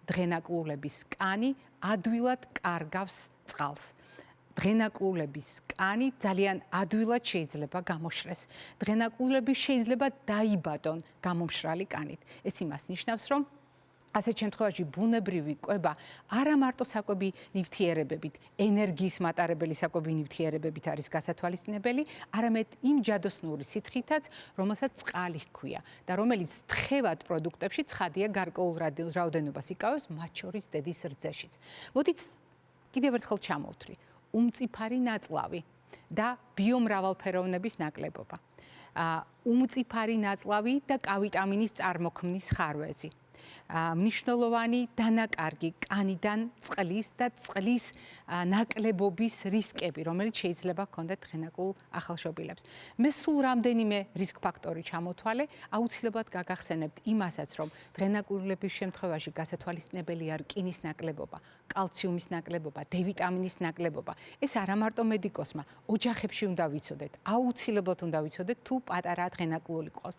დღენაკლულების კანი ადვილად კარგავს წყალს. დღენაკლულების კანი ძალიან ადვილად შეიძლება გამოშრეს. დღენაკლულები შეიძლება დაიბადონ გამომშრალი კანით. ეს იმას ნიშნავს, რომ ასეთ შემთხვევაში ბუნებრივი კვება არა მარტო საკვები ნივთიერებებით, ენერგიის მატარებელი საკვები ნივთიერებებით არის გასათვალისწინებელი, არამედ იმ ჯადოსნური სითხითაც, რომელსაც წყალი ჰქვია და რომელიც თხევად პროდუქტებში ცხადია გარკვეულ რაოდენობას იკავებს, მათ შორის დედის რძეშიც. მოდით კიდევ ერთხელ ჩამოვთვლი. უმწიფარი ნაწლავი და ბიომრავალფეროვნების ნაკლებობა. უმწიფარი ნაწლავი და კავიტამინის წარმოქმნის ხარვეზი. მნიშვნელოვანი დანაკარგი კანიდან წყლის და წყლის ნაკლებობის რისკები, რომელიც შეიძლება ჰქონდეთ დღენაკლულ ახალშობილებს. მე სულ რამდენიმე რისკ ფაქტორი ჩამოთვალე, აუცილებლად გაგახსენებთ იმასაც, რომ დღენაკლულების შემთხვევაში გასათვალისწინებელია რკინის ნაკლებობა, კალციუმის ნაკლებობა, D ვიტამინის ნაკლებობა. ეს არა მარტო მედიკოსმა, ოჯახებში უნდა ვიცოდეთ, აუცილებლად უნდა ვიცოდეთ, თუ პატარა დღენაკლული გყავს.